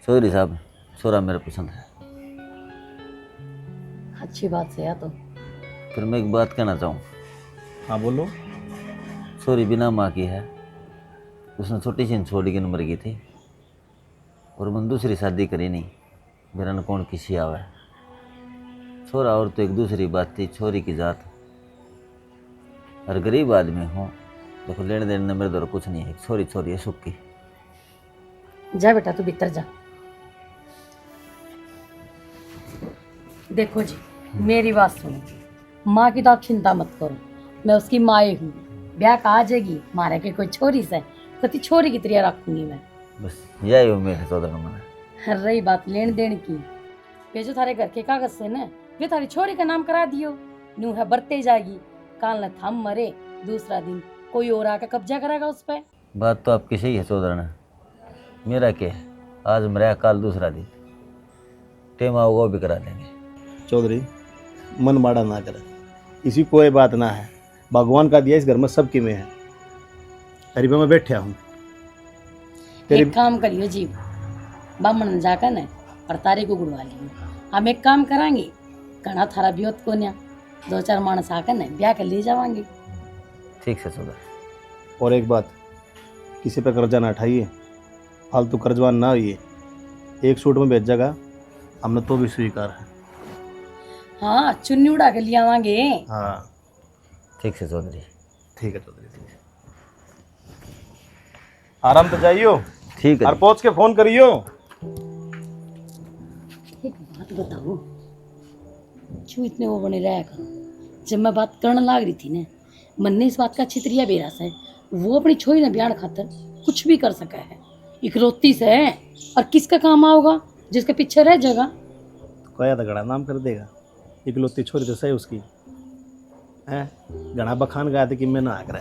चौधरी साहब, छोरा मेरा पसंद है। अच्छी बात से है तो। फिर मैं एक बात कहना चाहूँ। हाँ बोलो। छोरी बिना माँ की है, उसने छोटी सी छोड़ी की मर गई थी, और मैंने दूसरी शादी करी नहीं, मेरा न कौन किसी आवा है। छोरा और तो एक दूसरी बात थी, छोरी की जात। और गरीब आदमी हूँ, देखो लेने देने में मेरे दौर कुछ नहीं है, छोरी छोरी है सुख की। जा बेटा तू भीतर जा। देखो जी, मेरी बात सुनो, माँ की तो आप चिंता मत करो, मैं उसकी माँ ही हूँ। ब्याह का आ जाएगी, मारे के कोई छोरी से कति छोरी की तरह रखूंगी मैं। बस यही उम्मीद है चौधरी मैंने। रही बात लेन देन की, ये जो थारे घर के कागज से न, वे थारी छोरी का नाम करा दियो। नू है बरते जाएगी, काल न थम मरे, दूसरा दिन कोई और आकर कब्जा करेगा उस पर। बात तो आपकी सही है चौधरी ने, मेरा क्या है, आज मरा काल दूसरा दिन, टेम आओगा वो भी करा देंगे। चौधरी मन माड़ा ना करे, इसी कोई बात ना है, भगवान का दिया इस घर में सबके में है। करीब मैं बैठा हूँ एक काम करियो जी, बामण जाकर न और तारे को गुड़वा लियो। हम एक काम करांगे, घना थारा ब्योत को न्या 2-4 मानस आकर न ब्याह कर ले जावांगे। ठीक है चौधरी। और एक बात, किसी पे कर्जा ना उठाइए, फालतू कर्जवान ना होइए। एक सूट में बेच जाएगा हमने तो भी स्वीकार है। हाँ, चुन्नी उड़ा के ले आवांगे। हाँ ठीक है चौधरी। ठीक है चौधरी, ठीक है। आराम तो जाइयो, ठीक है और पहुंच के फोन करियो। एक बात बताओ, क्यों इतने वो बने रहेगा? जब मैं बात करने लाग रही थी ना, मन ने इस बात का छितरिया बेरास है, वो अपनी छोरी ने ब्याह खातर कुछ भी कर सका है, इकलौती से है, और किसका काम आओगा जिसके पीछे रह जाएगा। कया तो गड़ा नाम कर देगा, इकलौती छोरी तो सही उसकी है। गणा बखान गया था कि मैं ना आ कर,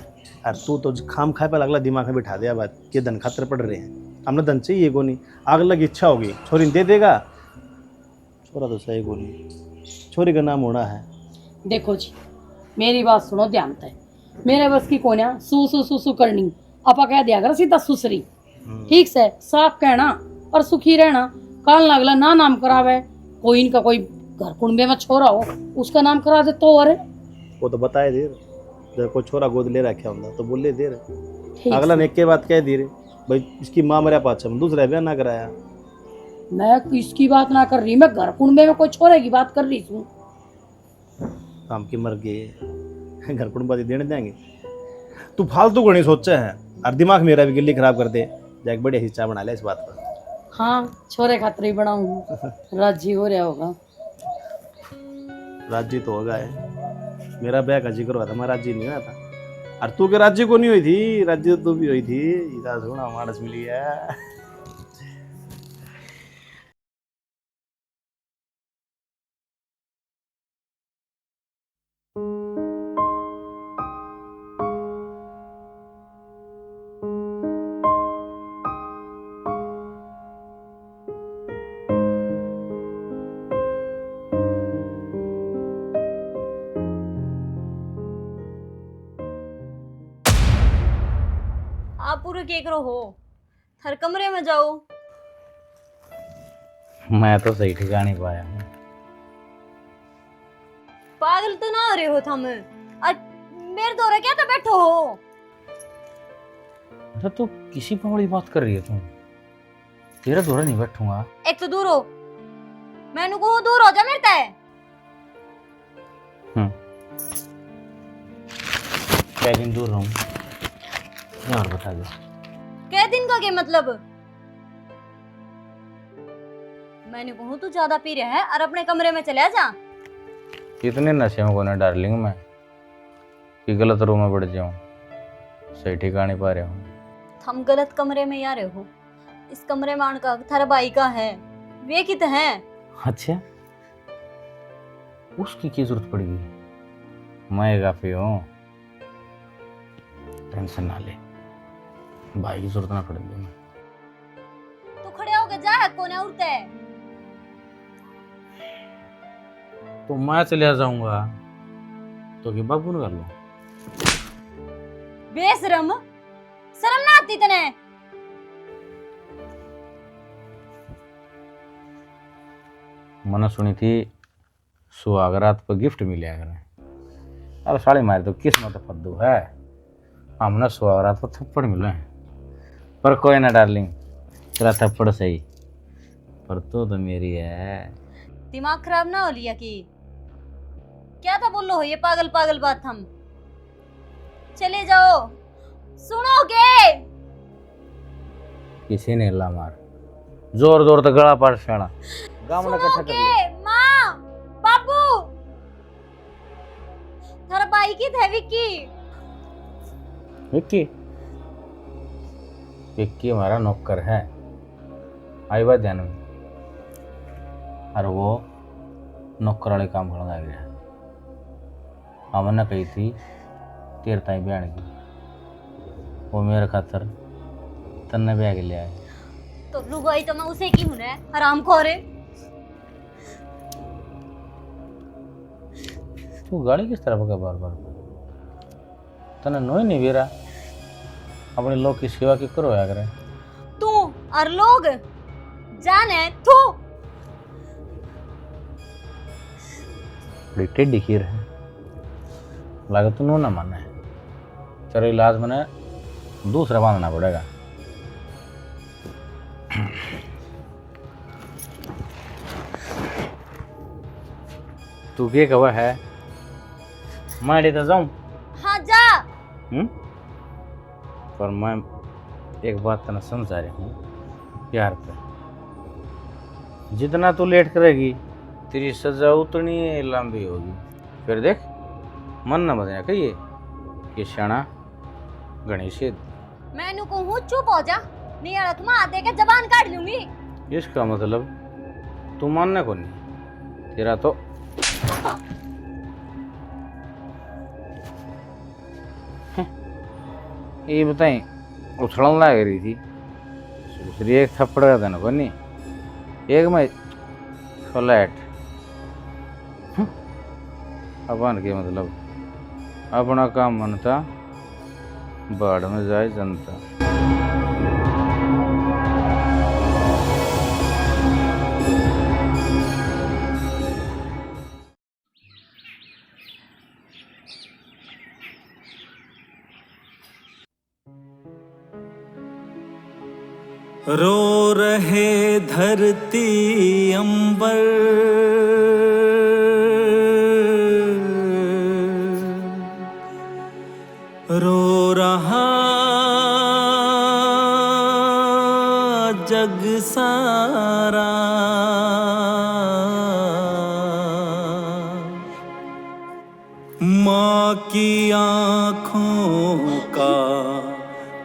और तू तो खाम खाए पर अगला दिमाग में बिठा दिया बात कि धन खातर पड़ रहे हैं, हमने धन चाहिए को नहीं, अगला की इच्छा होगी छोरी दे देगा। छोरा तो सही को नहीं, छोरी का नाम होना है। देखो जी, मेरी बात सुनो ध्यान से, मेरे बस की कोन्या सू सू सू सू करनी, आपा कह दिया कर सीधा सुसरी, ठीक से साफ कहना और सुखी रहना। काल लागला ना नाम करावे, कोई इनका कोई घर कुंबे में छोरा हो उसका नाम करा दे तो। और वो तो बताए दे, जब कोई छोरा गोद ले रखा होता तो बोले दे ठीक अगला से। ने के बात कह दी रे भाई, इसकी माँ मेरा पाछा में दूसरा ब्याह ना कराया। मैं किसकी बात ना कर रही, मैं घर कुंबे में कोई छोरे की बात कर रही हूँ। काम की मर गए, घर कुंबा देने देंगे। तू फालतू को नहीं सोचा है, और दिमाग मेरा भी गिल्ली खराब कर दे। जा एक बढ़िया हिस्सा बना ले इस बात पर। हाँ, छोरे खातिर ही बनाऊंगी, राजी हो रहा होगा। राज्य तो होगा है, मेरा ब्याह का जिक्र हुआ था, मैं राज्य नहीं हुआ था। और तू के राज्य को नहीं हुई थी, राज्य तो तू भी हुई थी। इधर सोना मानस मिली है। आप पूरे केक रो हो, हर कमरे में जाओ। मैं तो सही ठिकाने पाया हूँ। पागल तो ना हो रहे हो थम? मेरे दौरे क्या तो बैठो हो। अरे तो किसी पर बड़ी बात कर रही है तुम? तेरा दौरा नहीं बैठूंगा। एक तो दूर हो, मैनू को दूर हो जा मेरे ते। क्या दिन दूर रहूं? और बता दो। कै दिन का के मतलब? मैंने कहूँ तू ज्यादा पी रहा है और अपने कमरे में चले जा। इतने नशे में कोने डार्लिंग मैं कि गलत रूम में बढ़ जाऊं, सही ठिकाने पा रहे हूँ। हम गलत कमरे में आ रहे हो, इस कमरे में आने का थारा भाई का है, वे कित है। अच्छा, उसकी क्या जरूरत पड़ेगी? मैं काफी हूँ, टेंशन ना ले, भाई की जरूरत ना पड़ेगी। मैं तू खड़े होके जा, कोने उड़ते है। तो मैं चले जाऊंगा तो कि बाबू ने कर लो। बेशरम, शर्म ना आती तने? मैंने सुनी थी सुहागरात पर गिफ्ट मिले करें। अरे साड़ी मारी तो किस्मत फद्दू है, हमने सुहागरात पर थप्पड़ मिले हैं। पर कोई ना डार्लिंग, तेरा थप्पड़ सही, पर तो मेरी है। दिमाग खराब ना हो लिया कि क्या था बोलो हो ये पागल पागल बात। हम चले जाओ, सुनोगे? किसी ने ला मार जोर जोर तक गला पार शाना गांव ने इकट्ठा कर लिया। सुनोगे? माँ, बाबू, थारा भाई की थे विक्की। विक्की? विक्की हमारा नौकर है, आई बात ध्यान में। और वो नौकर वाले काम करने लग गया। हमने कही थी तेरे ताई बहन की, वो मेरे खातर तन्ने ब्याह के ले आए। तो लुगाई तो मैं उसे की हूं ना, हराम खोरे। तू गाड़ी किस तरफ का बार बार तने नोई नहीं बेरा, अपने लोग की सेवा की करो या करे। तू और लोग जाने तू बड़ी टेढ़ी खीर है, लगे तू नो ना माने। तेरा इलाज मैंने दूसरा बांधना पड़ेगा। तू क्या कहा है? मैं लेता जाऊं? हाँ जा। पर मैं एक बात तना समझा रही हूँ प्यार पे, जितना तू लेट करेगी तेरी सजा उतनी लंबी होगी। फिर देख मन न बदना कहिए ये शाना गणेश। मैनू कहूँ चुप हो जा, नहीं अड़क में आते के जबान काट लूंगी। इसका मतलब तू मानने को नहीं, तेरा तो ये बताई उछलन लग रही थी, दूसरी एक थप्पड़ का देना को नहीं, एक में फ्लैट। अपन के मतलब अपना काम मनता बाढ़ में जाए जनता। रो रहे धरती अंबर, रो रहा जग सारा, माँ की आँखों का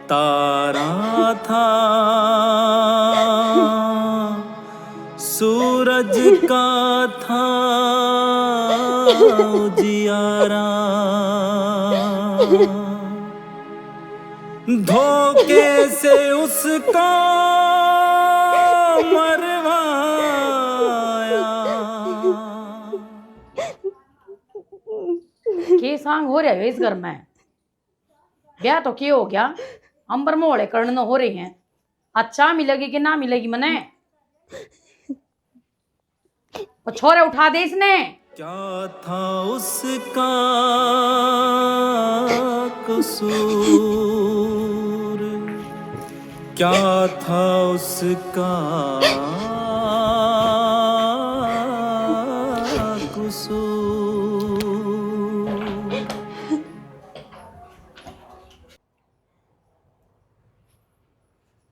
तारा था, सूरज का था उजियारा, धोखे से उसका मरवाया। के सांग हो रहा है इस घर में? ब्याह तो क्या हो गया, अंबर मोड़े कर्ण हो रहे हैं। अच्छा मिलेगी कि ना मिलेगी मने? वो छोरे उठा दे इसने। क्या था उसका कसूर, क्या था उसका कसूर।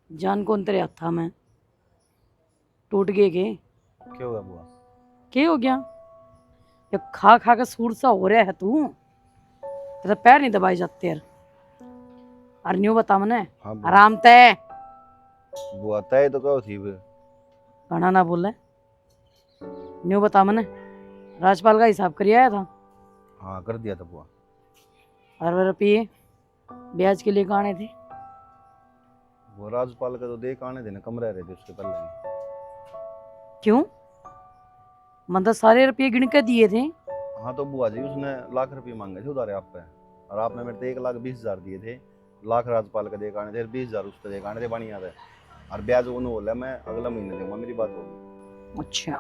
जान कौन तेरे हथा में टूट गए के? क्या हुआ बुआ? क्या हो गया? ये खा खा के सूर सा हो रहा है तू, तेरा पैर नहीं दबाई जाते यार। और न्यू बता मने। हाँ बुआ। आराम तय बुआ तय तो कहो थी बे। गाना ना बोले। न्यू बता मने, राजपाल का हिसाब करिए आया था? हाँ कर दिया था बुआ। और रुपये ब्याज के लिए गाने थे? वो राजपाल का तो देख आने देने कम रह रहे थे उसके पहले ही। क्यों? मतलब सारे रुपये गिन के दिए थे? हाँ तो बुआ जी उसने लाख रुपए मांगे थे उधारे आप पे, और आपने मेरे से 1,20,000 दिए थे। लाख राजपाल का देख आने थे, 20,000 उस पर देख आने थे बढ़िया थे, और ब्याज उन्होंने बोला मैं अगला महीने दूंगा, मेरी बात होगी। अच्छा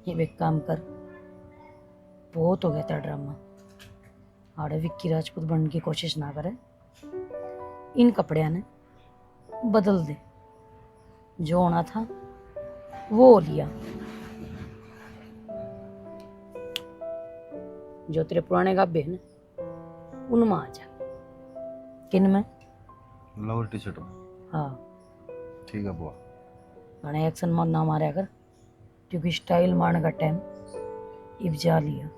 ये भी एक काम कर, बहुत हो गया तेरा ड्रामा। आड़े विक्की राजपूत बनने की कोशिश ना करे, इन कपड़े ने बदल दे, जो होना था वो हो लिया। जो तेरे पुराने गाभे हैं ना, उनमें आ जा। किन में? लोअर टी शर्ट हाँ, ठीक है बुआ। गाने एक्शन मत ना मारा कर, क्योंकि स्टाइल मारने का टाइम इब जा लिया।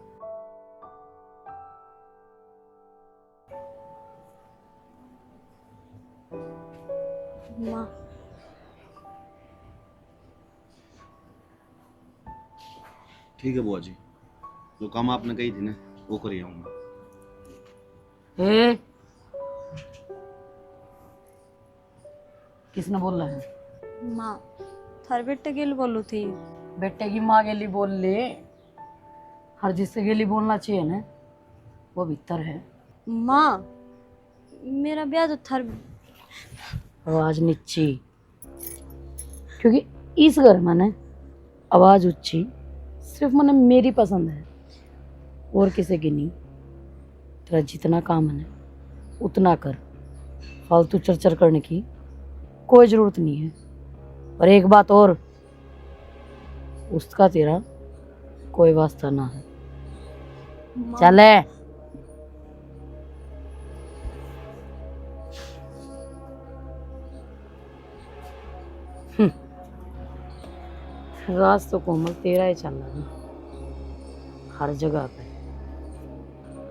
माँ ठीक है बुआ जी, जो काम आपने कही थी ना वो कर आऊँ मैं। ए, किसने बोल रहा है? माँ थारे बेटे के लिए बोलू थी। बेटे की माँ के लिए बोल ले, हर जिसके के लिए बोलना चाहिए ना, वो भीतर है। माँ मेरा ब्याह तो थार आवाज नीची, क्योंकि इस घर में ना आवाज ऊंची सिर्फ मैंने मेरी पसंद है, और किसी की नहीं। तेरा जितना काम है ना उतना कर, फालतू चरचर करने की कोई जरूरत नहीं है। और एक बात और, उसका तेरा कोई वास्ता ना है। चले। राज तो कोमल तेरा ही चल रहा है हर जगह पे,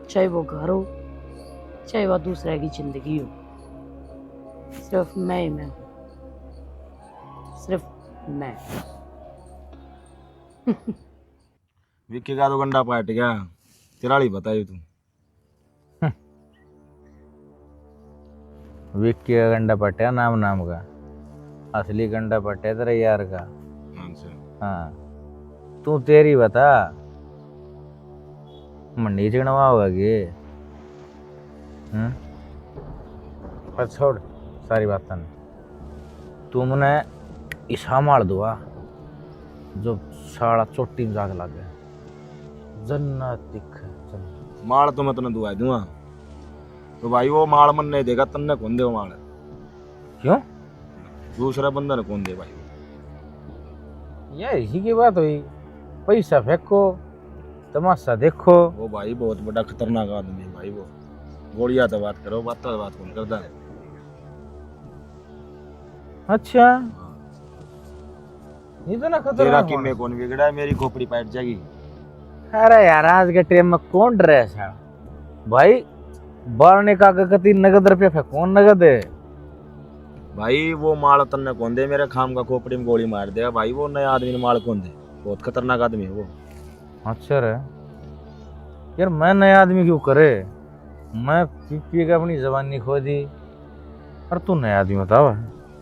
चाहे वो घर हो चाहे वह दूसरे की जिंदगी हो, सिर्फ मैं ही मैं हूँ, सिर्फ मैं। विक्की का तो गंडा पाट गया, तिराली बताई तू। विक्की का गंडा पट्टा नाम नाम का, असली गंडा पट्टा तेरे यार का। हाँ, तू तेरी बता, मंडी चिकनवा होगा कि? पर छोड़ सारी बात तन, तुमने ईसा मार दुआ जो साड़ा चोटी में जाके लग गया। जन्नत दिख जन्नत। माल तो मैं तुमने दुआ दूंगा, तो भाई वो माल मन नहीं देगा, तन्ने कौन दे वो माल? क्यों? दूसरा बंदा ने कौन दे भाई? यार इसी की बात हुई, पैसा फेंको तमाशा देखो। वो भाई बहुत बड़ा खतरनाक आदमी है भाई, वो गोलियां तो बात करो, बात तो बात कौन करता है? अच्छा, ये तो ना तेरा खतरनाक कि मैं कौन बिगड़ा है, मेरी खोपड़ी पाट जाएगी। अरे यार आज के टाइम में कौन डरे है भाई? बारने का कति नगद रुपया फेंको, नगद है भाई वो माल तन्ने कौन दे, मेरे खाम का खोपड़ी में गोली मार देगा भाई, वो नया आदमी ने माल कौन दे? बहुत खतरनाक आदमी है वो। अच्छा रे यार, मैं नया आदमी क्यों करे? मैं पी के अपनी जबानी खो दी, और तू नया आदमी बतावा।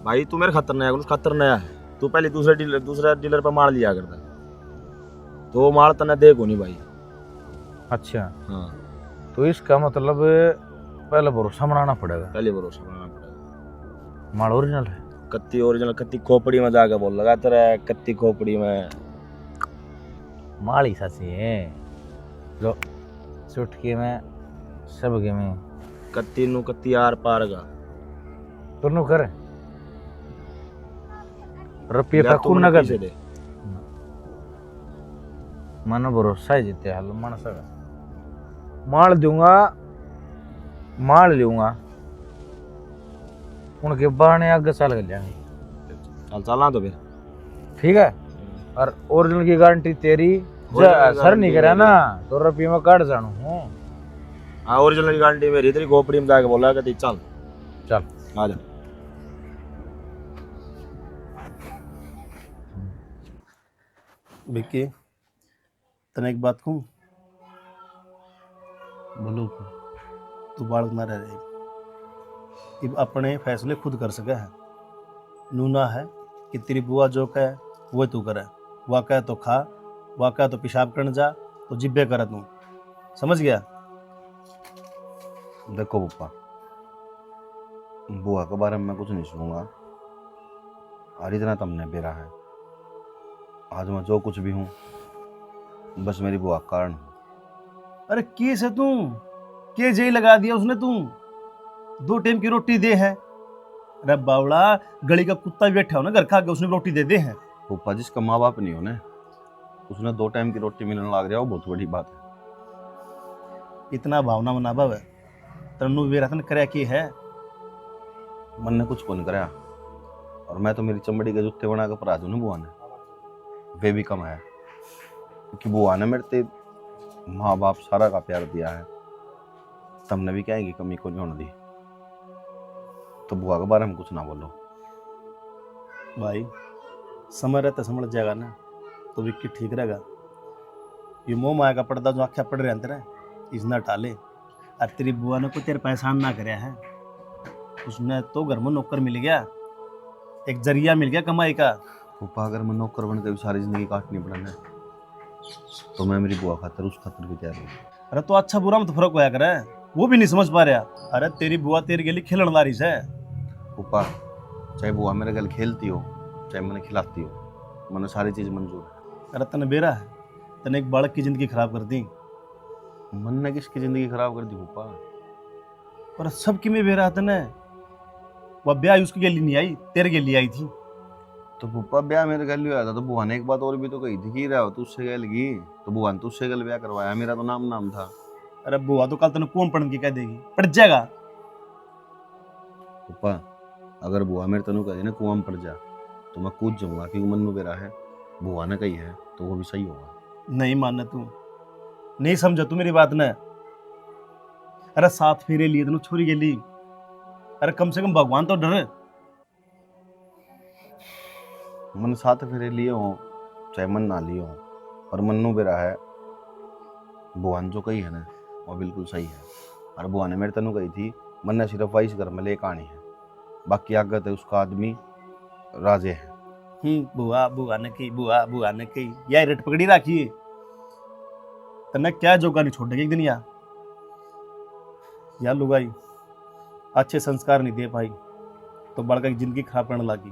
भाई तू मेरे खतर नया, खतर नया है। तू पहले दूसरा डीलर पर माल लिया करता, तो वो माल तन्ने दे को नहीं भाई। अच्छा हाँ, तो इसका मतलब पहले भरोसा बनाना पड़ेगा। पहले भरोसा बनाना पड़ेगा। माल ओरिजिनल है? कत्ती ओरिजिनल, कत्ती खोपड़ी में जाकर बोल लगा तेरा, कत्ती खोपड़ी में माल ही सासी है जो चुटकी में सबके में कत्ती नु कत्ती आर पार का तुरनु करे रुपये ले फेंकू तू मने नगद पैसे दे। मन भरोसा ही जीते हाल मन सका माल दूंगा, माल लूंगा, उनके बहाने आगे चल के जाएंगे। चल चलना तो फिर ठीक है, और ओरिजिनल की गारंटी तेरी। Original सर नहीं guarantee करा मेरी। ना तो रुपये में काट जानू हूँ। हाँ ओरिजिनल गारंटी मेरी, तेरी खोपड़ी में जाके बोला कि चल चल आ जा। विक्की, तने एक बात कहूँ, बोलो। तू बालक ना रह रही, अब अपने फैसले खुद कर सके है। नूना है कि तेरी बुआ जो कहे वो तू करे, वह कहे तो खा, वह कहे तो पेशाब करने जा, तो जिब्बे करे तू, समझ गया? देखो पप्पा, बुआ के बारे में मैं कुछ नहीं सुनूंगा, और इतना तुमने बेरा है। आज मैं जो कुछ भी हूँ बस मेरी बुआ के कारण। अरे केस है तू, के जेल लगा दिया उसने तू, 2 टाइम की रोटी दे है। अरे बावड़ा, गली का कुत्ता भी बैठा हो ना घर खा के, उसने भी रोटी दे दे है। फूफा जिसका माँ बाप नहीं हो ना, उसने 2 टाइम की रोटी मिलने लग रहा हो, बहुत बड़ी बात है। इतना भावना मना भाव है तन्नू वीरतन करे की है। मन ने कुछ कौन कराया, और मैं तो मेरी चमड़ी के जूते बना के परा दूं ना बुआ ने, वे भी कम है। क्योंकि बुआ ने मेरे ते माँ बाप सारा का प्यार दिया है, तुमने भी कहेंगी कमी को नहीं होने दी। तो बुआ के बारे में कुछ ना बोलो। भाई समय रहता समझ जाएगा ना तो विक्की ठीक रहेगा। ये मोह माया का पर्दा जो आख्या पड़ रहे अंदर है, इसना टाले। और तेरी बुआ ने को तेरे पहचान ना कराया है, उसने तो घर में नौकर मिल गया, एक जरिया मिल गया कमाई का। फूफा अगर मैं नौकर बन के भी सारी जिंदगी काटनी पड़े ना, तो मैं मेरी बुआ खातर उस खातर भी तैयार हूँ। अरे तो अच्छा बुरा में तो फर्क होया करे, वो भी नहीं समझ पा रहा। अरे तेरी बुआ तेरे के लिए खिलन ला रही है। फूफा चाहे बुआ मेरे गल खेलती हो, चाहे मैंने खिलाती हो, मैंने सारी चीज मंजूर है। अरे तने बेरा है, तने एक बालक की जिंदगी खराब कर दी। मन ने किसकी जिंदगी खराब कर दी फूफा? और सबकी में बेरा तने, वह ब्याह उसके लिए नहीं आई, तेरे के लिए आई थी। तो फूफा ब्याह मेरे गल हुआ था, तो बुआ ने एक बात और भी तो कही थी कि रहा हो तुझसे गल की, तो बुआ ने तुझसे गल ब्याह करवाया, मेरा तो नाम था। अरे बुआ तो कल तने कौन पढ़न की कह देगी, पड़ जाएगा। फूफा अगर बुआ मेरे तनु कहे ना कुआं में पड़ जा, तो मैं कूद जाऊंगा, क्योंकि मन्नू बेरा है, बुआ ने कही है तो वो भी सही होगा। नहीं मानना तू, नहीं समझा तू मेरी बात ने। अरे 7 फेरे लिए तनु छोरी के लिए, अरे कम से कम भगवान तो डरे। मन 7 फेरे लिए हो चाहे मन ना लिए हो, और मन्नू बेरा है, बुआ ने जो कही है ना वो बिल्कुल सही है। और बुआ ने मेरे तनु कही थी मन ने सिर्फ वाइस घर में ले कहानी है, बाकी आगत है उसका आदमी राजे है। बुआ ने कही, बुआ ने कही, यार रट पकड़ी राखी है तने, क्या जोगा नहीं छोड़ने एक दिन यार लुगाई अच्छे संस्कार नहीं दे पाई तो बड़का की जिंदगी खराब करने लगी।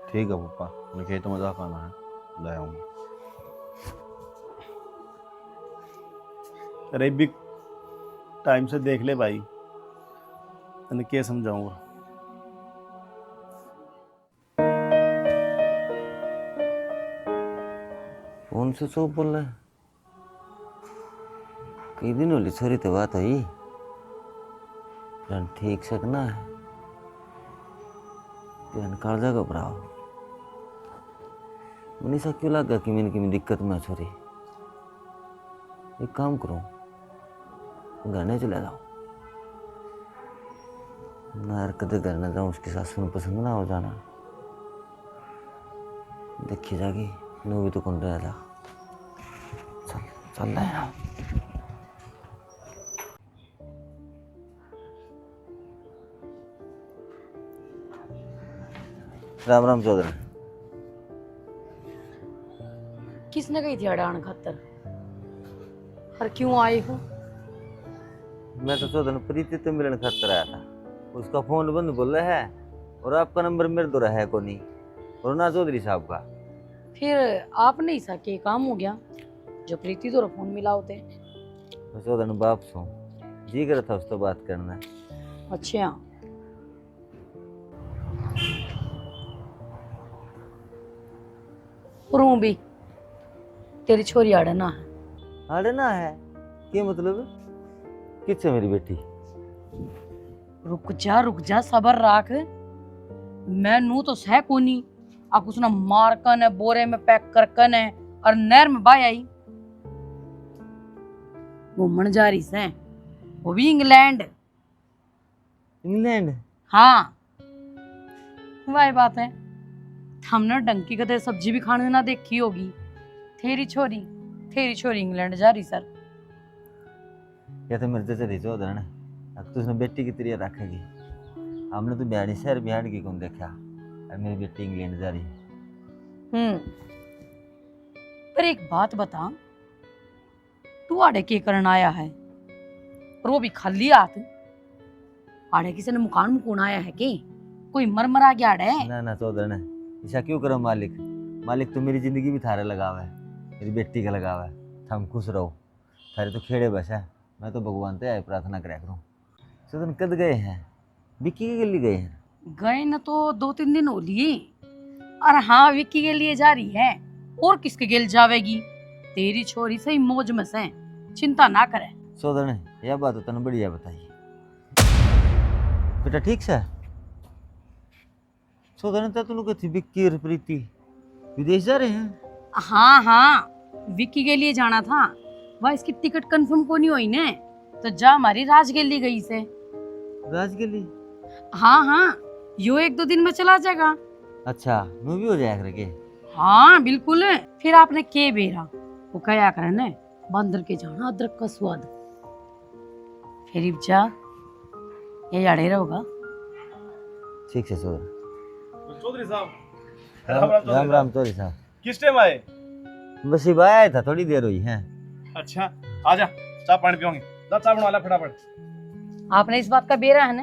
ठीक है पप्पा, मुझे तो मजाक आना है, ले आऊंगा। अरे भी टाइम से देख ले भाई, तने क्या समझाऊंगा। फोन से चुप बोल रहा है, कई दिन होली छोरी तो बात हुई, प्लान ठीक सकना है, प्लान कर जाएगा भराओ। मनीषा क्यों लगा कि मैंने किसी दिक्कत में छोरी, एक काम करूं, गाने चले जाओ ना यार, कदे घर न जाऊं, उसकी सासू में पसंद ना हो जाना, देखी जागी नू भी तो कौन रहा था। चल चल रहा है। राम राम चौधरी। किसने कही थी अड़ान खातर, और क्यों आई हो? मैं तो चौधरी प्रीति तो मिलन खातर आया था, उसका फोन बंद बोल रहा है, और आपका नंबर मेरे दो है को नहीं, और ना चौधरी साहब का। फिर आप नहीं सके, काम हो गया जो प्रीति तो फोन मिला होते। तो चौधरी बाप सो जी कर था उस तो बात करना। अच्छा और भी तेरी छोरी अड़ना है। अड़ना है क्या मतलब, किससे मेरी बेटी? रुक जा सबर राख, मैं नू तो सह कोनी, आ कुछ ना मार कन है, बोरे में पैक कर कन है, और नहर में बाय आई घूमन जा रही से, वो भी इंग्लैंड। इंग्लैंड? हाँ वही बात है, हमने डंकी कदे सब्जी भी खाने ना देखी होगी। तेरी छोरी इंग्लैंड जा रही सर। या तो मेरे से चौधरी ने, अब तो उसने बेटी की तरह रखेगी, हमने तो बिहाड़ी शहर बिहाड़ की कौन देखा, और मेरी बेटी इंग्लैंड जा रही है। पर एक बात बता, तू आड़े के करन आया है, और वो भी खाली हाथ? आड़े किसी ने मुकान आया है के, कोई मरमरा गया आड़े? ना चौधरी ने, ऐसा क्यों करो मालिक, मालिक तो मेरी जिंदगी भी थारे लगावा है, मेरी बेटी का लगाव है, थम खुश रहो। थारे तो खेड़े बस है, मैं तो भगवान से आए प्रार्थना कराया करूँ। सुदन कद गए हैं? विक्की के लिए गए हैं? गए न तो 2-3 दिन हो लिए। और हाँ, विक्की के लिए जा रही है, और किसके गेल जावेगी? तेरी छोरी सही मौज में से, चिंता ना करे। सोदन यह बात तो तने बढ़िया बताइए बेटा, ठीक से? सोदन तो तुम कहती विक्की और प्रीति विदेश जा रहे हैं? हाँ हाँ, विक्की के लिए जाना था, वह इसकी टिकट कंफर्म को नहीं हुई ने, तो जा हमारी राजगेली गई से। राजगीर? हाँ हाँ, यो 1-2 दिन में चला जाएगा। अच्छा, मैं भी हो जाया करके। हाँ बिल्कुल। फिर आपने के बेरा वो कया करे ने, बंदर के जाना अदरक का स्वाद। फिर जा ये अड़े रहोगा। ठीक है सोदन। चौधरी साहब, राम राम चौधरी साहब। किस टाइम आए? बस ये आया था, थोड़ी देर हुई है। अच्छा, आजा, चाय पानी पियोगे? जा चाय बना ला फटाफट। आपने इस बात का बेरा है ना,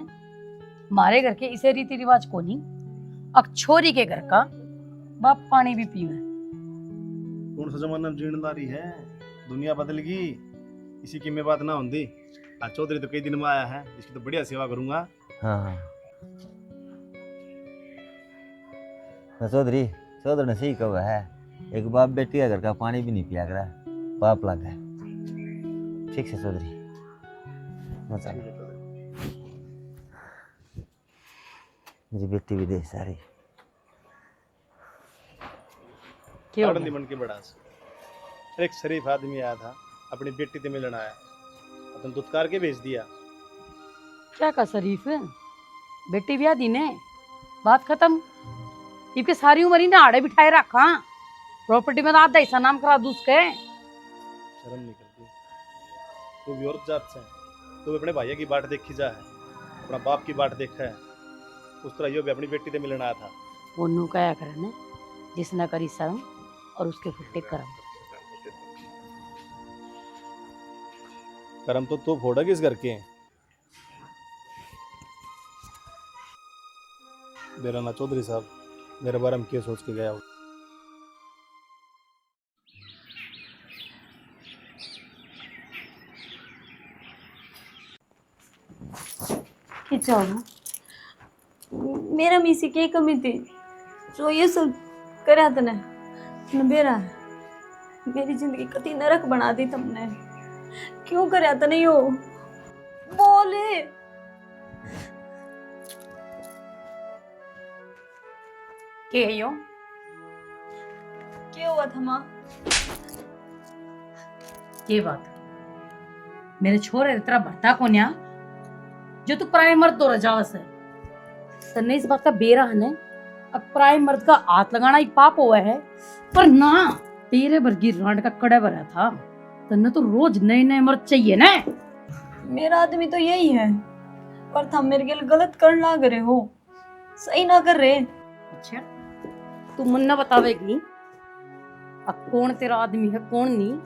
हमारे घर के इसे रीति रिवाज को नहीं, अब छोरी के घर का बाप पानी भी पीवे। कौन सा जमाना में जीणदारी है, दुनिया बदल गई, इसी की में बात ना होती। आज चौधरी तो कई दिन में आया है, इसकी तो बढ़िया सेवा करूंगा। हाँ हाँ चौधरी, चौधरी ने सही कहा है, एक बाप बेटी का घर का पानी भी नहीं पिया करा, पाप लगा है। ठीक है चौधरी, मेरी बेटी विदेश जा रही। क्यों? आनंदी मन की बड़ास, एक शरीफ आदमी आया था, अपनी बेटी से मिलने आया, अपन दुत्कार के भेज दिया। क्या का शरीफ है? बेटी ब्याह दी ने, बात खत्म। इनके सारी उम्र ही ना आड़े बिठाए रखा, प्रॉपर्टी में आधा हिस्सा नाम करा दूस के। शर्म नहीं करती? तू भी औरत जात से, तू अपने भैया की बाट देखी जा है, अपना बाप की बाट देखा है, उस तरह यो भी अपनी बेटी से मिलने आया था। वो नू कया करे ने, जिसने करी शर्म और उसके फुटे कर्म। कर्म तो तू फोड़ा किस घर के? मेरा ना चौधरी साहब, मेरे बारे में क्या सोच के गया हो? मेरा मीसी की कमी थी जो ये सब करा तने नबेरा है। मेरी जिंदगी कति नरक बना दी तुमने, क्यों करा तने यो? बोले के यो क्या हुआ था माँ? ये बात मेरे छोरे तेरा भरता को न्या जो तू पराये मर्द तो रजावस है। तन्ने इस बात का बेरा है ने, अब पराये मर्द का हाथ लगाना ही पाप हुआ है, पर ना तेरे वर्गी रांड का कड़ा भरा था। तन्ने तो रोज नए नए मर्द चाहिए ना। मेरा आदमी तो यही है, पर तुम मेरे लिए गलत कर ना करे हो, सही ना कर रहे। अच्छा, तू मुन्ना बतावेगी अब कौन तेरा आदमी है कौन नहीं?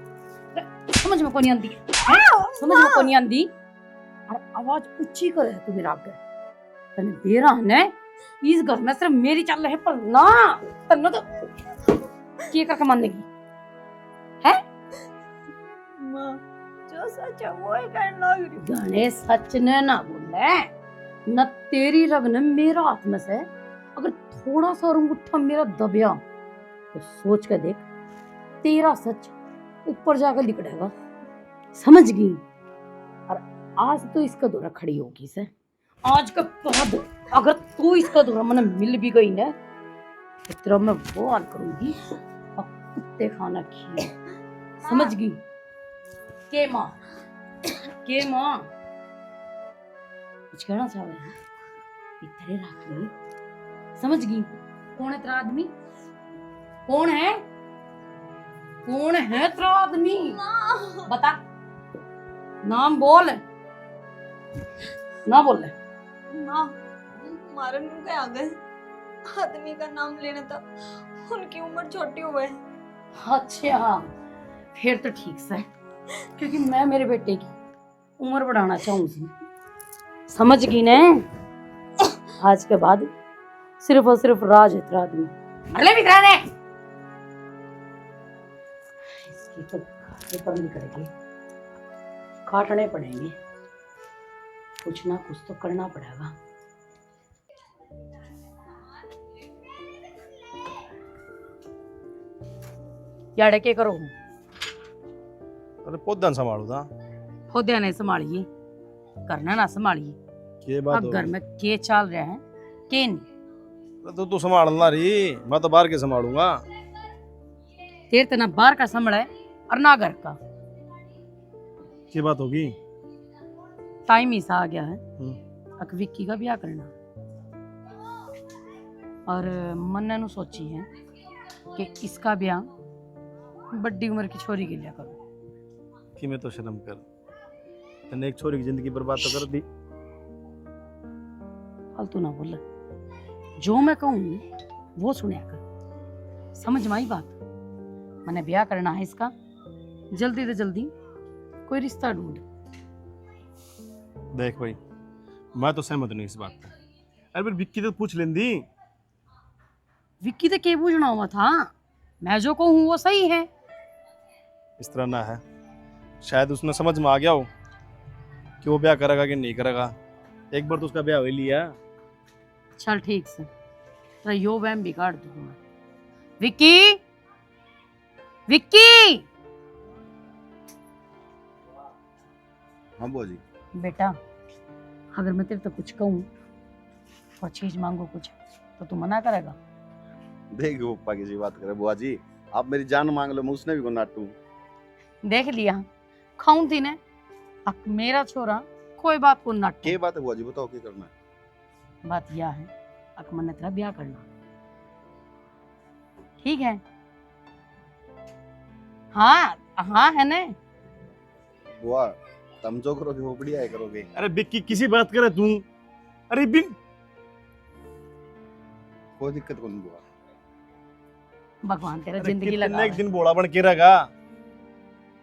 समझ में कोनी आंदी है? समझ में कोनी आंदी? और आवाज ऊंची कर है तू मेरा आगे। तने बेरा ने इस घर में सिर्फ मेरी चल रही है, पर ना तन्ने तो के का मानेगी है? माँ जो सच है वो ही कहने लग रही। गाने सच ने ना बोले न, तेरी रग ने मेरा हाथ में से अगर थोड़ा सा अंगूठा मेरा दबिया तो सोच कर देख, तेरा सच ऊपर जाकर लिकड़ेगा। समझ गई? और आज तो इसका दौरा खड़ी होगी से, आज के बाद अगर तू इसका दौरा मन मिल भी गई ना तो तेरा मैं वो हाल करूंगी और कुत्ते खाना खिए। समझ गई? के माँ, के माँ कुछ कहना चाहे हैं? इतने राखी समझ गई? कौन है तेरा आदमी? कौन है? कौन है तेरा आदमी? बता, नाम बोल। ना बोल। माँ मारन के आ गए, आदमी का नाम लेने तक उनकी उम्र छोटी हुई है। अच्छा, फिर तो ठीक से, क्योंकि मैं मेरे बेटे की उम्र बढ़ाना चाहूंगी। समझ गई ने? आज के बाद सिर्फ और सिर्फ राज है तेरा आदमी। अगले भी कराने ये तो ये करनी पड़ेगी, काटने पड़ेंगे, कुछ ना कुछ तो करना पड़ेगा। यार क्या करो, अरे पौधा संभालू था। पौधे ने संभालिए, करना ना संभालिए। के बात अब घर में के चल रहा है के नहीं, तो तू संभालना रही, मैं तो बाहर के संभालूंगा। तेरे तो ना बाहर का संभला है और ना घर का। की बात होगी? टाइम ही सा आ गया है, अब विक्की का ब्याह करना। और मन ने सोची है कि इसका ब्याह बड़ी उम्र की छोरी के लिए करो। कि मैं तो शर्म कर, तने एक छोरी की जिंदगी बर्बाद तो कर दी। फालतू ना बोल, जो मैं कहूँ वो सुनिया कर, समझ में आई बात। मैंने ब्याह करना है इसका, जल्दी से जल्दी कोई रिश्ता ढूंढ। देख भाई, मैं तो सहमत नहीं इस बात पे। अरे फिर विक्की तो पूछ लेंदी। विक्की तो के पूछना हुआ था, मैं जो कहूँ वो सही है। इस तरह ना है, शायद उसने समझ में आ गया हो कि वो ब्याह करेगा कि नहीं करेगा। एक बार तो उसका ब्याह हो ही लिया। चल ठीक से, तेरा यो वहम बिगाड़ दूंगा मैं। विक्की, विक्की हाँ बुआ जी। बेटा, अगर मैं तेरे तो कुछ कहूँ और चीज मांगू कुछ, तो तू मना करेगा? देख पप्पा किसी बात करे बुआ जी, आप मेरी जान मांग लो, मैं उसने भी को नाटू। देख लिया, खाऊं थी ने, अब मेरा छोरा कोई बात को नट। क्या बात है बुआ जी, बताओ क्या करना है? बात यह है, अकमल ने तेरा ब्याह करना, ठीक है? हाँ हाँ है ने। बुआ तुम जो करोगे वो बढ़िया है करोगे। अरे विक्की किसी बात करे तू। अरे बिन कोई दिक्कत को नहीं बुआ। भगवान तेरा अरे जिंदगी कितने लगा एक दिन बोला बन के रहेगा,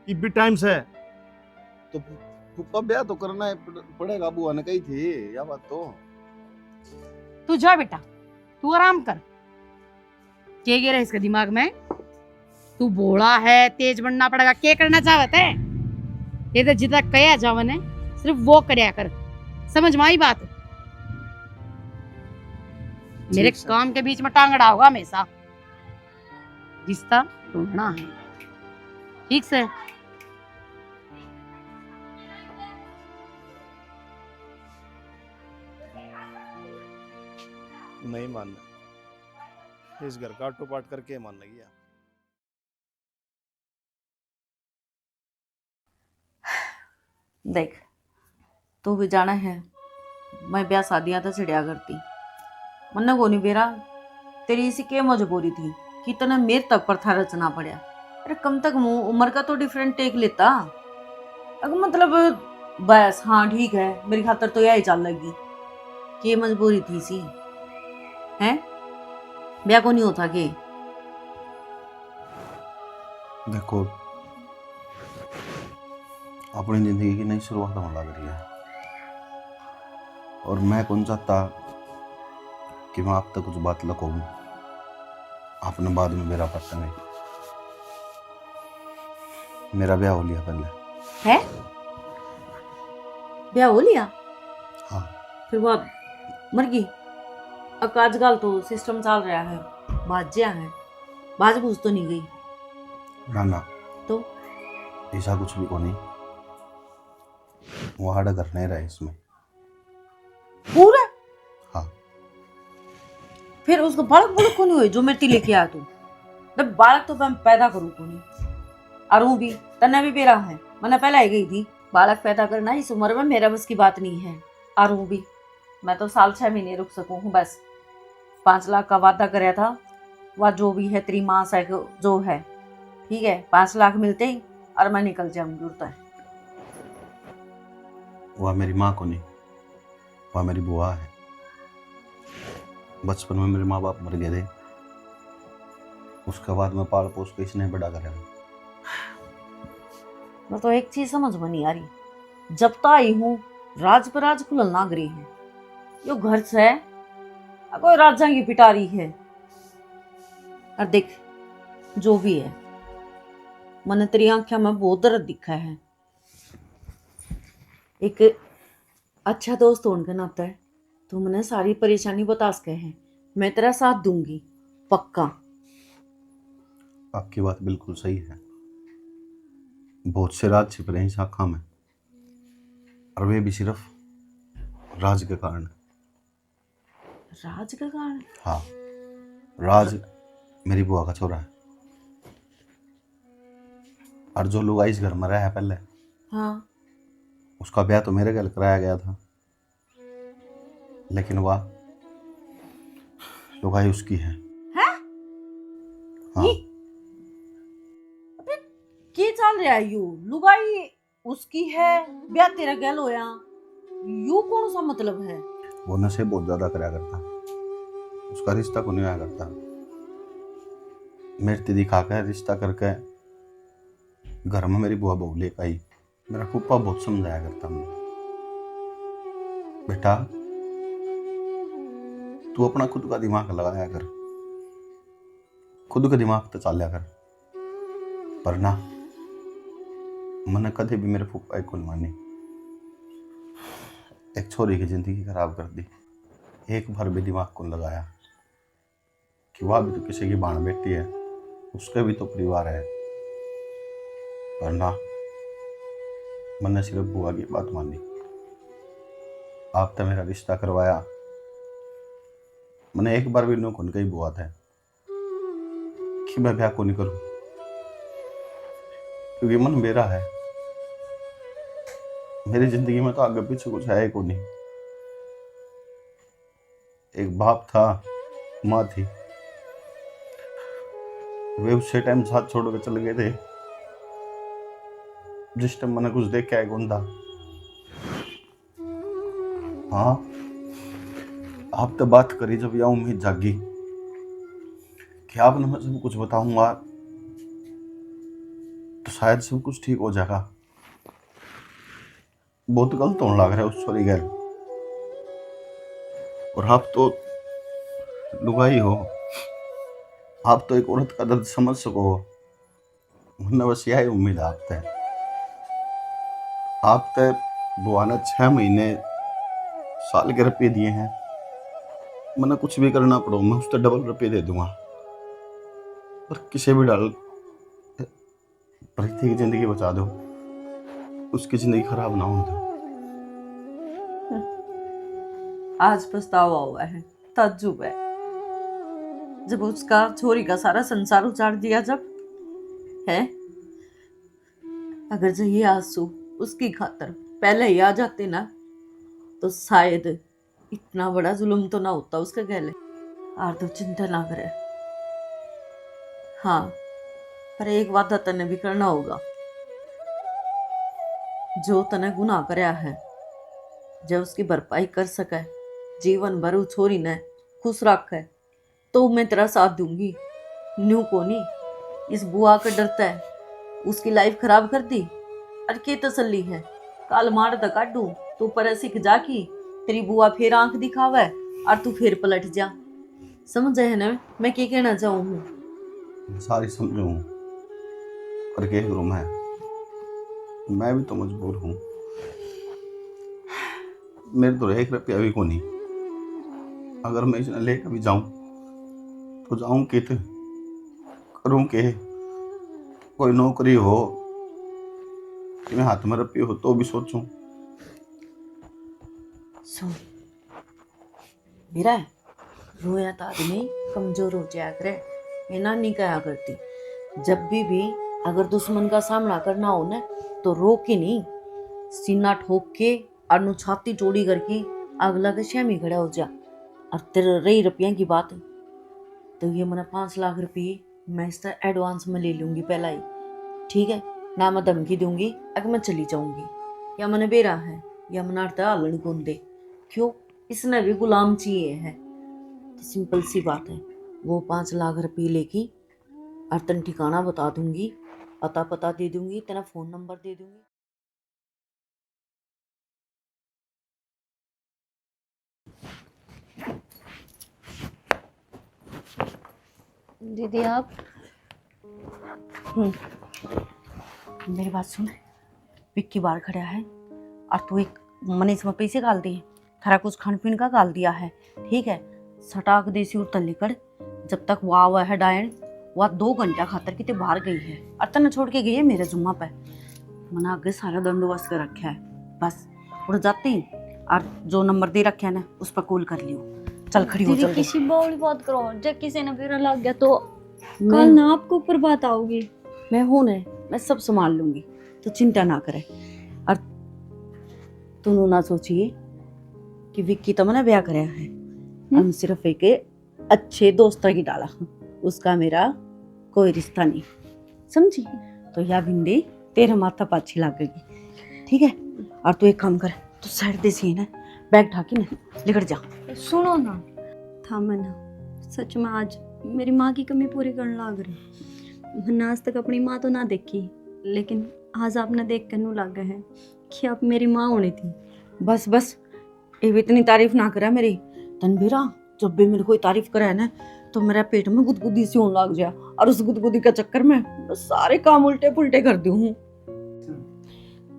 ये भी टाइम से। तो पप्पा ब्याह तो करना है पड़ेगा, बुआ ने कही थी या बात तो। तू जा बेटा, तू आराम कर। क्या गिरा इसके दिमाग में? तू बोला है तेज बनना पड़ेगा, क्या करना चाहते है? ये तो जितना कया जावन है सिर्फ वो करया कर, समझ में आई बात? मेरे काम के बीच में टांगड़ा होगा हमेशा। रिश्ता ढूंढना है, ठीक से? नहीं मानना, इस घर का टोपाट करके मानना गया। देख, तू भी जाना है, मैं ब्याह शादियां तो छिड़िया करती, मन्ने को नहीं बेरा। तेरी इसी के मजबूरी थी कि तने मेरे तक पर था रचना पड़ा। अरे कम तक मुंह उम्र का तो डिफरेंट टेक लेता। अगर मतलब बस हाँ ठीक है, मेरी खातर तो यही चल लगी कि ये मजबूरी थी सी है, ब्याह को नहीं होता कि। देखो अपनी जिंदगी की नई शुरुआत होने लग रही है, और मैं कौन चाहता कि मैं आप तक कुछ बात लुकाऊं, आपने बाद में मेरा पता नहीं। मेरा ब्याह हो लिया पहले। है ब्याह हो लिया? हाँ। फिर वो अब मर गई? अब आजकल तो सिस्टम चल रहा है, बाजिया है, बाज बूझ तो नहीं गई ना ना, तो ऐसा कुछ भी को नहीं, वो हाड़ा घर नहीं रहा इसमें पूरा। हाँ। फिर उसको बालक बालक को नहीं हुई जो मेरे लेके आया तू? जब बालक तो मैं पैदा करूँ को नहीं, और वो भी तन्ने भी बेरा है, मैंने पहले आई गई थी। बालक पैदा करना इस उम्र में मेरा बस की बात नहीं है, और वो भी मैं तो साल 6 महीने रुक सकूँ हूँ बस। 5 लाख का वादा कराया था, वह जो भी है त्रिमास है जो है, ठीक है? 5 लाख मिलते ही और मैं निकल जाऊंगी उड़ता है। वह मेरी माँ को नहीं, वह मेरी बुआ है। बचपन में मेरे माँ बाप मर गए थे, उसके बाद मैं पाल पोस के इसने बड़ा करा। मैं तो एक चीज समझ में नहीं आ रही, जब तो आई हूँ राज पर राज खुलल ना गरी है, यो घर से कोई राजा की पिटारी है। और देख जो भी है, मैंने तेरी आंखों में बहुत दर्द दिखा है। एक अच्छा दोस्त होने के नाते तू मैंने सारी परेशानी बता सके है। मैं तेरा साथ दूंगी पक्का। आपकी बात बिल्कुल सही है। बहुत से राज छिप रहे हैं इस आँखों में, और वे भी सिर्फ राज के कारण। राज का कारण? हाँ, राज मेरी बुआ का छोरा है, और जो लोग इस घर में रहा है पहले, हाँ। उसका ब्याह तो मेरे घर कराया गया था, लेकिन वह लुगाई उसकी है। हैं? हाँ। अबे क्या चल रहा है? यू लुगाई उसकी है, ब्याह तेरा गैल होया, यू कौन सा मतलब है? वो नशे बहुत ज्यादा कराया करता, उसका रिश्ता को नहीं आया करता। मेरे ते दिखा कर रिश्ता करके घर में मेरी बुआ बहू लेकर आई। मेरा फूफा बहुत समझाया करता मुझे, बेटा तू अपना खुद का दिमाग लगाया कर, खुद का दिमाग तो चालिया कर। पर ना, मैंने कभी भी मेरे फूफा को मानी। एक छोरी की जिंदगी खराब कर दी। एक बार भी दिमाग को लगाया कि वह भी तो किसी की बाण बेटी है, उसके भी तो परिवार है। पर ना, मैंने सिर्फ बुआ की बात मानी। आप तो मेरा रिश्ता करवाया, मैंने एक बार भी नो कौन कही बुआ था कि मैं ब्याह को नहीं करूं, क्योंकि मन मेरा है। मेरी जिंदगी में तो आगे पीछे कुछ है ही को नहीं। एक बाप था, माँ थी, वे उसे टाइम साथ छोड़ के चले गए थे जिस टाइम मैंने कुछ देख के आए कौन था। हाँ, आप तो बात करी जब यह उम्मीद जागी कि आपने मैं सब कुछ बताऊंगा तो शायद सब कुछ ठीक हो जाएगा। बहुत गलत होने लग रहा है उस छोरी गैर। और आप तो लुगाई हो, आप तो एक औरत का दर्द समझ सको। मैंने बस यही उम्मीद है आपसे। आप तो बुआ ने 6 महीने साल के रुपये दिए हैं, मैंने कुछ भी करना पड़ो मैं उससे डबल रुपये दे दूंगा। पर किसी भी डाल प्रीति की जिंदगी बचा दो, उसकी जिंदगी खराब ना हो दो। आज पछतावा हुआ है, ताज्जुब है। जब उसका छोरी का सारा संसार उजाड़ दिया, जब है अगर जो ये आंसू उसकी खातर पहले ही आ जाते ना, तो शायद इतना बड़ा जुल्म तो ना होता उसके गले। आर तो चिंता ना करे। हाँ, पर एक वादा तने भी करना होगा। जो तने गुनाह करया है, जब उसकी भरपाई कर सके, जीवन भर उस छोरी ने खुश रखे, तो मैं तेरा साथ दूंगी। न्यू को नहीं, इस बुआ का डरता है उसकी लाइफ खराब कर दी। अरे के तसल्ली है, काल मार द काटू तू पर सीख जा की तेरी बुआ फिर आंख दिखावे और तू फिर पलट जा। समझ है ना मैं क्या कहना चाहूँ हूँ? सारी समझू, पर क्या करूं मैं भी तो मजबूर हूँ। मेरे तो 1 रुपया भी को नहीं। अगर मैं इसे लेकर भी जाऊं तो जाऊं कित, करूं के? कोई नौकरी हो कि मैं हाथ में रुपये हो तो भी सोचूं। सुन मेरा रोया तो आदमी कमजोर हो जाया करे। मैं नानी कहा करती, जब भी अगर दुश्मन का सामना करना हो ना, तो रो के नहीं, सीना ठोक के और नु छाती चौड़ी करके अगला के श्यामी खड़ा हो जा। और तेरे रही रुपया की बात, तो ये मैंने 5 लाख रुपये मैं इसका एडवांस में ले लूंगी पहला ही, ठीक है ना? मैं धमकी दूंगी अगर मैं चली जाऊंगी, या मैंने बेरा है या मैंने अर्ता आलन गोंदे। क्यों? इसने भी गुलाम चाहिए है। तो सिंपल सी बात है, वो 5 लाख रुपये लेगी और तन ठिकाना बता दूंगी, पता दे दूंगी, तेरा फोन नंबर दे दूंगी। दीदी आप मेरी बात सुन, विक्की बाहर खड़ा है और तू एक मनीष में पैसे गाल दिए, थारा कुछ खान पीन का गाल दिया है, ठीक है। सटाक देसी और तल्ली कर, जब तक वह आवा है डायन, वह 2 घंटा खातर कितने बाहर गई है और तना छोड़ के गई है मेरे जुम्मा पे। मैंने आगे सारा बंदोबस्त कर रखा है, बस उड़ जाती और जो नंबर दे रखे है ना उस पर कॉल कर लियो। चल खड़ी हो, दीदी चल किसी बावली बात करो, जब किसी ने मेरा लग गया तो कल ना आपको ऊपर बात आओगी। मैं हूं ना, मैं सब संभाल लूंगी, तो चिंता ना करे। और तू ना सोचिए कि विक्की तो मैंने ब्याह कराया है, हम सिर्फ एक अच्छे दोस्त की डाला, उसका मेरा कोई रिश्ता नहीं, समझी। तो यह बिंदी तेरे माथा पर अच्छी लगेगी, ठीक है। और तू एक काम कर, तू साइड दे सी ना, बैग ढाकी ना निकल जा। सुनो ना, था मैं ना सच में आज मेरी माँ की कमी पूरी करने लग रही। मैंने आज तक अपनी माँ तो ना देखी, लेकिन आज आपने देख कर नू लग गए हैं कि आप मेरी माँ होनी थी। बस बस, ये भी इतनी तारीफ ना करा मेरी। तनवीरा, जब भी मेरी कोई तारीफ करे ना तो मेरा पेट में गुदगुदी सी होने लग जाए, और उस गुदगुदी के चक्कर में मैं सारे काम उल्टे पुल्टे कर दूं हूँ,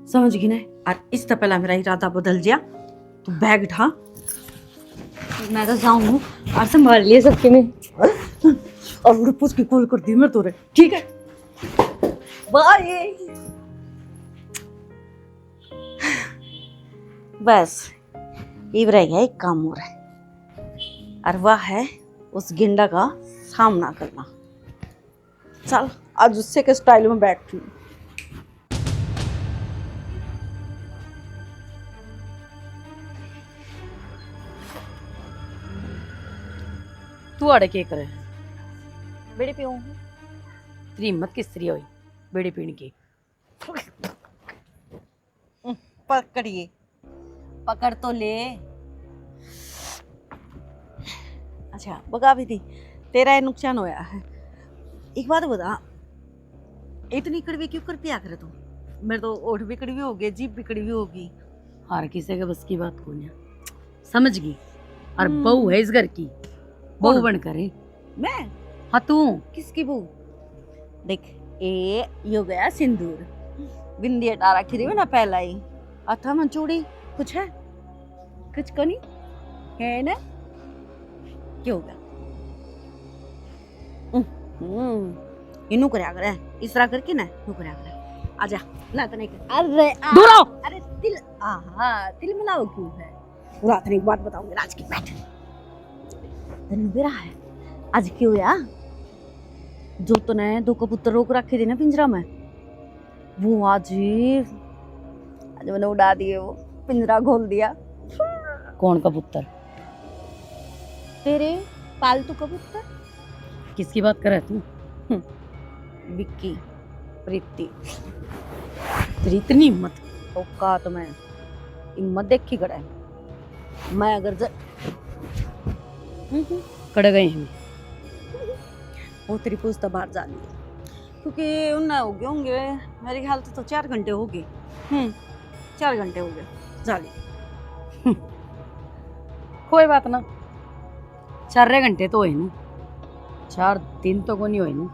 समझ गई ना। और इससे पहला मेरा इरादा बदल गया, तो बैग उठा, मैं तो जाऊँ और संभाल लिए सबके में, और उड़पूस की कॉल कर दी मैं तोरे, ठीक है। बाय। बस ये रह गया एक काम हो रहा है, और वह है उस गेंडा का सामना करना। चल आज उससे के स्टाइल में बैठती हूँ। तू आड़े के करे बेड़े पे हूँ, तेरी हिम्मत किस तरह हुई बेड़ी पीने की? पकड़िए, पकड़ तो ले। अच्छा बगा भी थी, तेरा ये नुकसान होया है। एक बात बता, इतनी कड़वी क्यों कर पिया करे तू? मेरे तो ओठ भी कड़वी होगी, जीभ भी कड़वी होगी। हर किसी के बस की बात कौन है, समझ गई। और बहू है इस घर की, बहू बन करे। मैं? हाँ तू। किसकी बहू? देख ये हो गया सिंदूर, बिंदी हटा रखी थी ना पहला ही, अथा में चूड़ी कुछ है, कुछ को नहीं है ना, क्यों गया? इनू करया करे, इस तरह करके ना नू करया करे। आजा ना तो नहीं कर, अरे दूर आओ। अरे तिल, आहा तिल मिलाओ क्यों है? रात ने एक बात बताऊंगी, राज की बैठ तनवीरा है आज क्यों या? जो तूने 2 कबूतर रोक रखे थे ना पिंजरा में, वो आज मैंने उड़ा दिए, वो पिंजरा खोल दिया। कौन कबूतर? तेरे पालतू कबूतर। किसकी बात कर रहा है तू? विक्की, प्रीति। तेरी इतनी हिम्मत? औकात तो मैं हिम्मत देख की कड़ा है। मैं अगर कड़ गए हैं वो तेरी पूछता बाहर जा रही है, क्योंकि उन्ना हो गए होंगे मेरे ख्याल से तो 4 घंटे हो गए। 4 घंटे हो गए जा रही। कोई बात ना, 4 घंटे तो हुए ना, 4 दिन तो को नहीं हुए ना,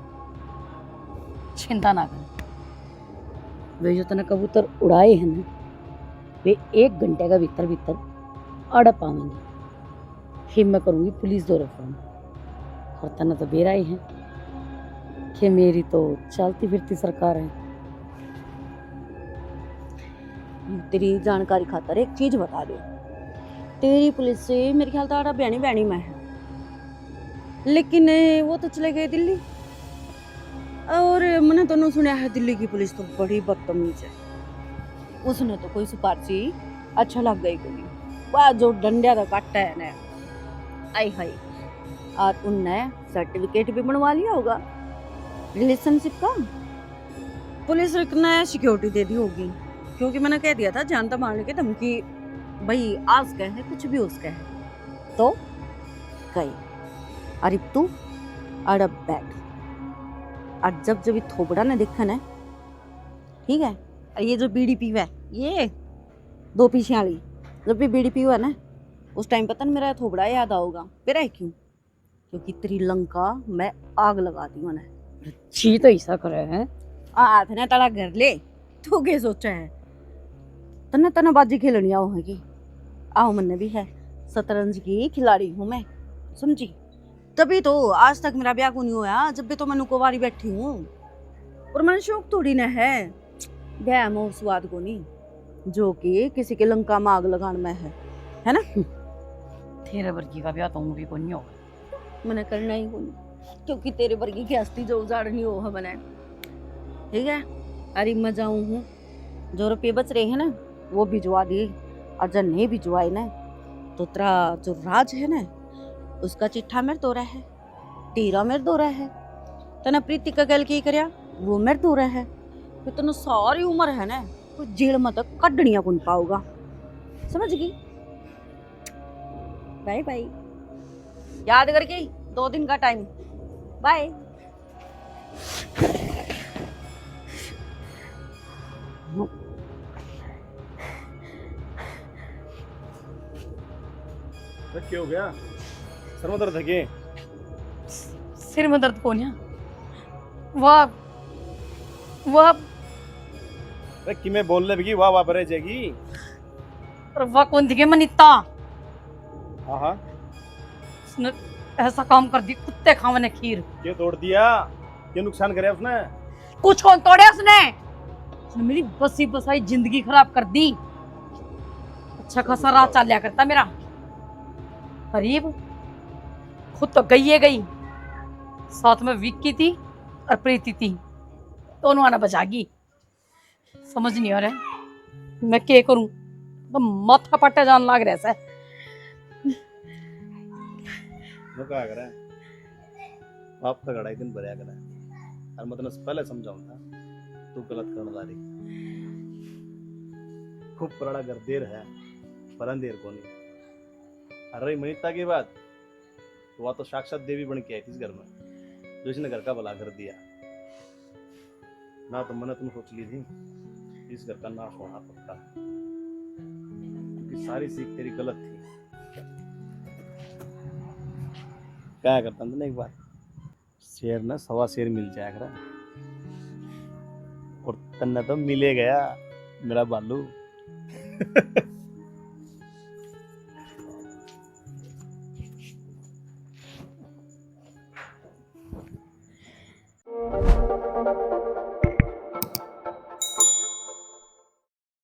चिंता ना कर। वे जो तने कबूतर उड़ाए हैं ना, वे 1 घंटे का भीतर भीतर अड़ पाएंगे। फिर मैं करूँगी पुलिस दौरे फोन, और तना तो बेरा ही है कि मेरी तो चलती फिरती सरकार है। तेरी जानकारी खातर एक चीज बता दे, तेरी पुलिस से मेरे ख्याल तारा बहनी बहनी में है, लेकिन वो तो चले गए दिल्ली। और मैंने तो नहीं सुना है दिल्ली की पुलिस तो बड़ी बदतमीज है, उसने तो कोई सिफारशी अच्छा लग गई कोई, वह जो डंडिया तो काटा है ना, आई हाई। और उनने सर्टिफिकेट भी बनवा लिया होगा रिलेशनशिप का, पुलिस ने सिक्योरिटी दे दी होगी, क्योंकि मैंने कह दिया था जानता मारने की धमकी, भाई आज कहे कुछ भी उसका है तो गई। अरे तू अड़ब बैठ, और जब जब थोबड़ा ने देखा ना, ठीक है, और ये जो बीड़ी पीवा है, ये 2 पीछे वाली, जब भी बीड़ी पीवा ना उस टाइम पता नहीं मेरा थोबड़ा याद आओगा। फिर है क्यों? क्योंकि तेरी लंका मैं आग लगा दी मैंने। छी तो ऐसा करे हैं, आथने तड़ा घर ले तू के सोचा है तन्ने तन्ने बाजी खेलनी आओ है की आओ मन भी है शतरंज की खिलाड़ी हूँ मैं समझी तभी तो आज तक मेरा ब्याह को नहीं हुआ जब भी तो मैं कुंवारी बैठी हूँ और मैंने शौक थोड़ी ना है ब्याह में और स्वाद को नहीं जो कि किसी के लंका में आग लगान में है ना। तेरे वर्गी का ब्याह तो भी को नहीं होगा। मैंने करना ही कोनी क्योंकि तेरे वर्गी की हस्ती जो उजाड़नी हो है मैंने ठीक है। अरे मैं जाऊँ हूँ जो रुपये बच रहे हैं ना वो भिजवा दिए और जब नहीं भिजवाए ना तो तेरा जो राज है ना उसका चिट्ठा मेरे दो रहा है टीरा मेरे दो रहा है तना प्रीति का गल की करया वो मेरे दो रहा है फिर तेन सारी उम्र है ना कोई जेल में तक कड्डनिया कौन पाऊगा समझ गई। बाय बाय याद करके 2 दिन का टाइम बाय। क्या हो गया सर में दर्द है के सिर में दर्द कौन है वाह अरे कि मैं बोलने भी वाह वाह बरे जाएगी और वाह कौन दिखे मनिता हाँ हाँ उसने ऐसा काम कर दी कुत्ते खावने खीर ये तोड़ दिया ये नुकसान करे उसने कुछ कौन तोड़े उसने मेरी बसी बसाई जिंदगी खराब कर दी। अच्छा खासा राह चल लिया करता मेरा गरीब खुद तो गई है गई साथ में विक्की थी और प्रीति थी दोनों आना बचागी। समझ नहीं आ रहा मैं क्या करूं तो माथा पट्टा जान लाग रहा है। वो क्या कर रहा है बाप का गड़ा एक दिन भरया करा और मैं तेने पहले समझाऊं था तू गलत करने ला रही खूब पुराना घर देर है पर अंधेर को नहीं। अरे मनीता की बात तो वह तो साक्षात देवी बन के आई थी इस घर में जो इसने घर का भला कर दिया ना तो मैंने तुम सोच ली थी इस घर का नाश होना पक्का क्योंकि सारी सीख तेरी गलत थी। क्या करता था ना एक बार शेर ना 1.25 शेर मिल जाया करा और तन्ना तो मिले गया मेरा बालू